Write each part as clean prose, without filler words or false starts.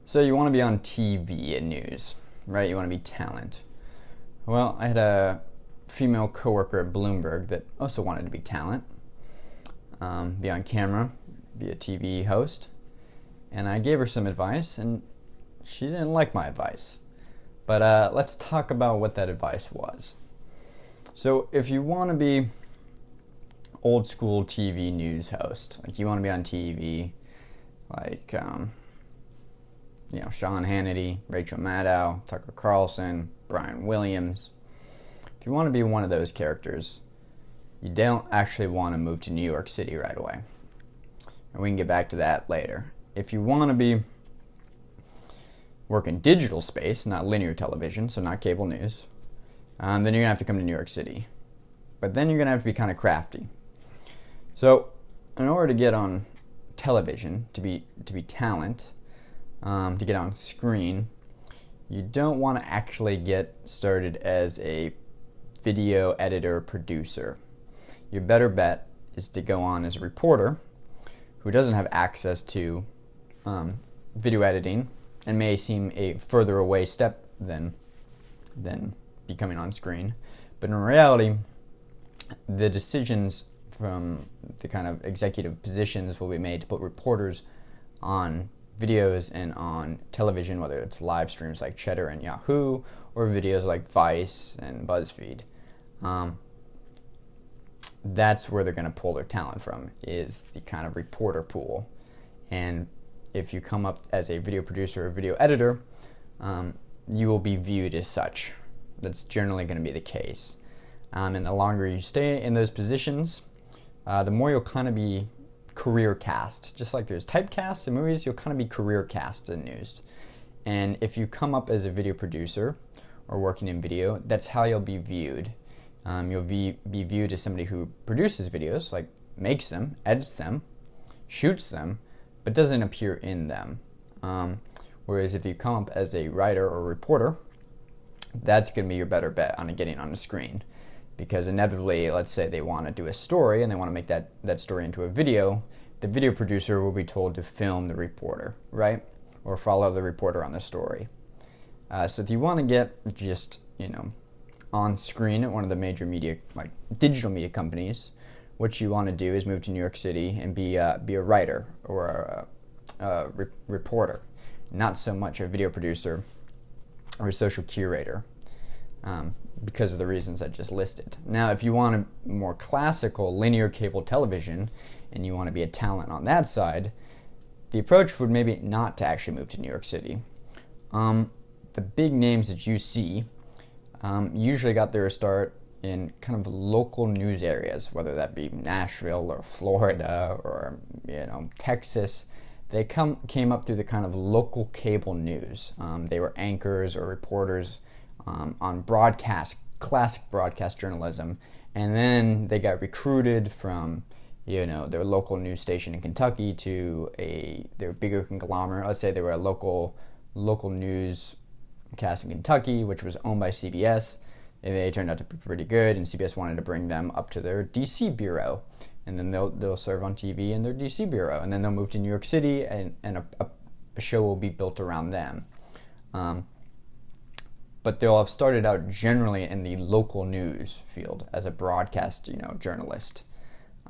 So you want to be on TV and news, right? You want to be talent. Well, I had a female coworker at Bloomberg that also wanted to be talent, be on camera, be a TV host. And I gave her some advice, and she didn't like my advice. But let's talk about what that advice was. So if you want to be old school TV news host, like you want to be on TV, like Sean Hannity, Rachel Maddow, Tucker Carlson, Brian Williams. If you want to be one of those characters, you don't actually want to move to New York City right away. And we can get back to that later. If you want to work in digital space, not linear television, so not cable news, then you're going to have to come to New York City. But then you're going to have to be kind of crafty. So in order to get on television, to be talent, to get on screen, you don't want to actually get started as a video editor producer. Your better bet is to go on as a reporter who doesn't have access to video editing and may seem a further away step than becoming on screen. But in reality, the decisions from the kind of executive positions will be made to put reporters on videos and on television, whether it's live streams like Cheddar and Yahoo or videos like Vice and BuzzFeed. That's where they're going to pull their talent from, is the kind of reporter pool. And if you come up as a video producer or video editor, you will be viewed as such. That's generally going to be the case. And the longer you stay in those positions, the more you'll kind of be career cast. Just like there's typecast in movies, you'll kind of be career cast in news. And if you come up as a video producer or working in video, that's how you'll be viewed. You'll be viewed as somebody who produces videos, like makes them, edits them, shoots them, but doesn't appear in them. Whereas if you come up as a writer or reporter, that's going to be your better bet on getting on the screen. Because inevitably, let's say they want to do a story and they want to make that story into a video, the video producer will be told to film the reporter, right? Or follow the reporter on the story. So if you want to get just, on screen at one of the major media, like digital media companies, what you want to do is move to New York City and be a writer or a reporter, not so much a video producer or a social curator. Because of the reasons I just listed. Now, if you want a more classical linear cable television and you want to be a talent on that side, the approach would maybe not to actually move to New York City. The big names that you see usually got their start in kind of local news areas, whether that be Nashville or Florida or Texas. They came up through the kind of local cable news. They were anchors or reporters on classic broadcast journalism, and then they got recruited from their local news station in Kentucky to their bigger conglomerate. Let's say they were a local newscast in Kentucky, which was owned by CBS. And they turned out to be pretty good, and CBS wanted to bring them up to their DC bureau, and then they'll serve on TV in their DC bureau, and then they'll move to New York City, and a show will be built around them. But they'll have started out generally in the local news field as a broadcast, journalist,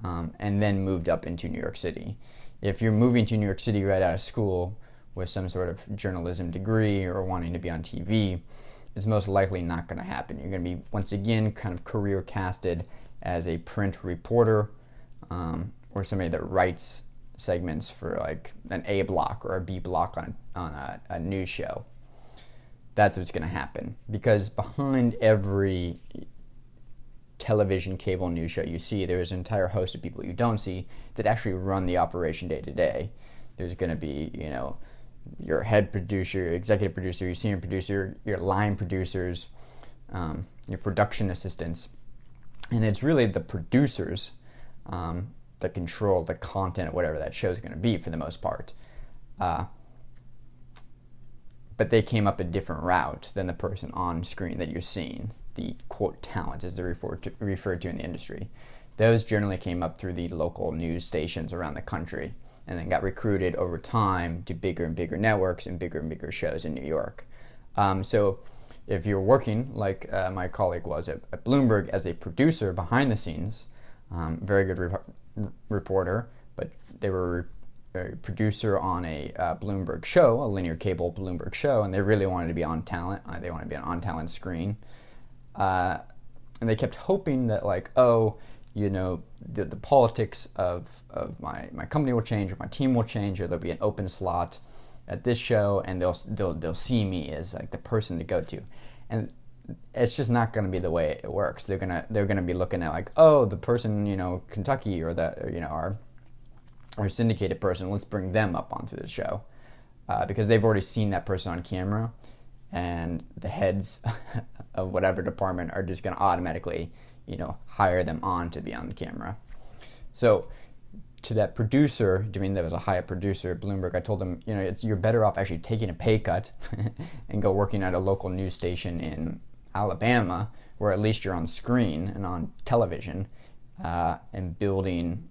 and then moved up into New York City. If you're moving to New York City right out of school with some sort of journalism degree or wanting to be on TV, it's most likely not going to happen. You're going to be, once again, kind of career casted as a print reporter or somebody that writes segments for like an A block or a B block on a news show. That's what's going to happen, because behind every television cable news show you see, there's an entire host of people you don't see that actually run the operation day to day. There's going to be, your head producer, your executive producer, your senior producer, your line producers, your production assistants, and it's really the producers that control the content of whatever that show is going to be for the most part. But they came up a different route than the person on screen that you're seeing, the quote talent as they're referred to in the industry. Those generally came up through the local news stations around the country and then got recruited over time to bigger and bigger networks and bigger shows in New York. So if you're working like my colleague was at Bloomberg as a producer behind the scenes, very good reporter, but they were a producer on a Bloomberg show, a linear cable Bloomberg show, and they really wanted to be on talent. They wanted to be an on-talent screen. And they kept hoping that, like, the politics of my company will change, or my team will change, or there'll be an open slot at this show, and they'll see me as like the person to go to. And it's just not going to be the way it works. They're gonna be looking at like, oh, the person, Kentucky, or our syndicated person, let's bring them up onto the show, because they've already seen that person on camera, and the heads of whatever department are just going to automatically, hire them on to be on the camera. So to that producer, that was a high producer at Bloomberg, I told him, you're better off actually taking a pay cut and go working at a local news station in Alabama, where at least you're on screen and on television, and building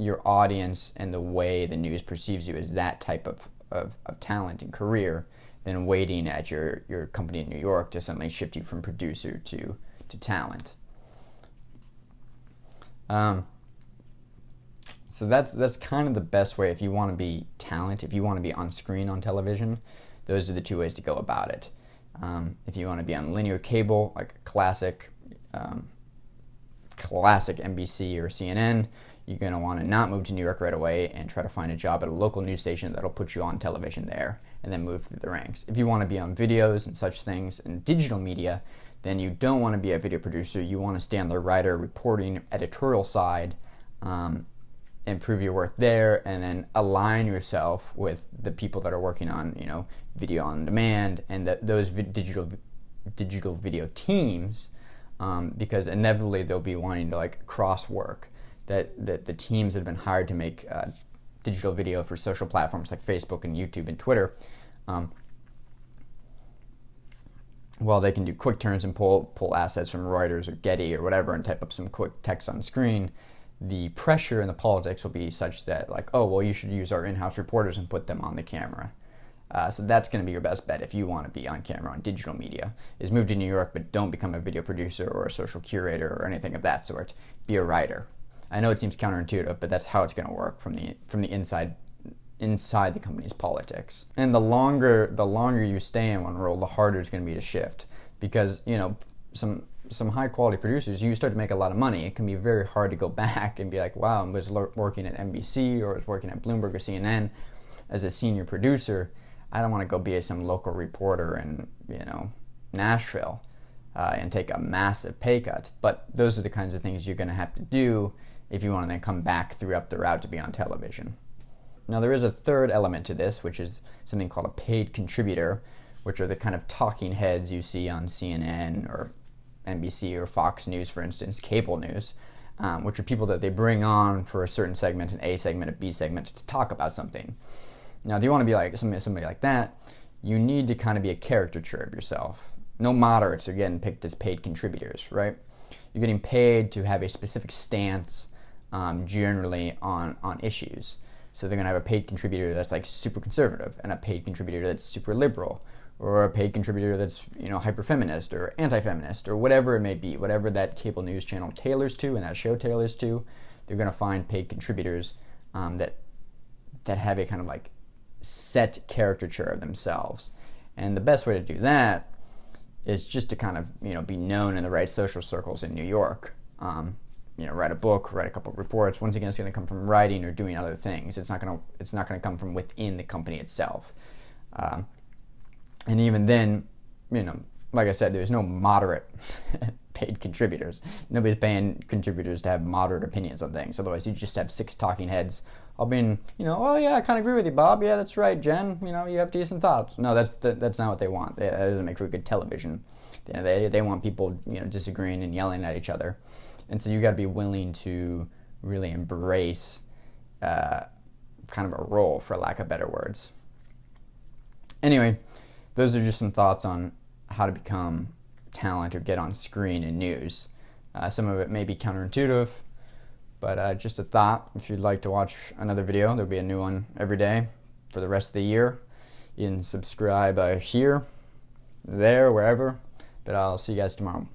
your audience and the way the news perceives you as that type of talent and career, than waiting at your company in New York to suddenly shift you from producer to talent. So that's kind of the best way if you want to be talent, if you want to be on screen on television. Those are the two ways to go about it. If you want to be on linear cable, like classic NBC or CNN, you're going to want to not move to New York right away and try to find a job at a local news station that'll put you on television there, and then move through the ranks. If you want to be on videos and such things and digital media, then you don't want to be a video producer. You want to stay on the writer, reporting, editorial side, improve your work there, and then align yourself with the people that are working on, video on demand and those digital video teams, because inevitably they'll be wanting to like cross work. That the teams that have been hired to make digital video for social platforms like Facebook and YouTube and Twitter, while they can do quick turns and pull assets from Reuters or Getty or whatever and type up some quick text on screen, the pressure and the politics will be such that, like, oh, well, you should use our in-house reporters and put them on the camera. So that's going to be your best bet if you want to be on camera on digital media, is move to New York, but don't become a video producer or a social curator or anything of that sort. Be a writer. I know it seems counterintuitive, but that's how it's going to work from the inside the company's politics. And the longer you stay in one role, the harder it's going to be to shift, because some high quality producers, you start to make a lot of money. It can be very hard to go back and be like, wow, I was working at NBC or I was working at Bloomberg or CNN as a senior producer. I don't want to go be some local reporter in Nashville and take a massive pay cut. But those are the kinds of things you're going to have to do if you want to then come back up the route to be on television. Now, there is a third element to this, which is something called a paid contributor, which are the kind of talking heads you see on CNN or NBC or Fox News, for instance, cable news, which are people that they bring on for a certain segment, an A segment, a B segment, to talk about something. Now, if you want to be like somebody like that, you need to kind of be a caricature of yourself. No moderates are getting picked as paid contributors, right? You're getting paid to have a specific stance, generally on issues. So they're going to have a paid contributor that's like super conservative, and a paid contributor that's super liberal, or a paid contributor that's hyper-feminist or anti-feminist, or whatever it may be, whatever that cable news channel tailors to and that show tailors to. They're going to find paid contributors that have a kind of like set caricature of themselves. And the best way to do that is just to kind of be known in the right social circles in New York. Write a book, write a couple of reports. Once again, it's going to come from writing or doing other things. It's not going to come from within the company itself. And even then, like I said, there's no moderate paid contributors. Nobody's paying contributors to have moderate opinions on things. Otherwise, you just have 6 talking heads all being, oh yeah, I kind of agree with you, Bob. Yeah, that's right, Jen. You have decent thoughts. No, that's not what they want. That doesn't make for good television. They want people, disagreeing and yelling at each other. And so you got to be willing to really embrace kind of a role, for lack of better words. Anyway, those are just some thoughts on how to become talent or get on screen in news. Some of it may be counterintuitive, But just a thought, if you'd like to watch another video, there'll be a new one every day for the rest of the year. You can subscribe here, there, wherever. But I'll see you guys tomorrow.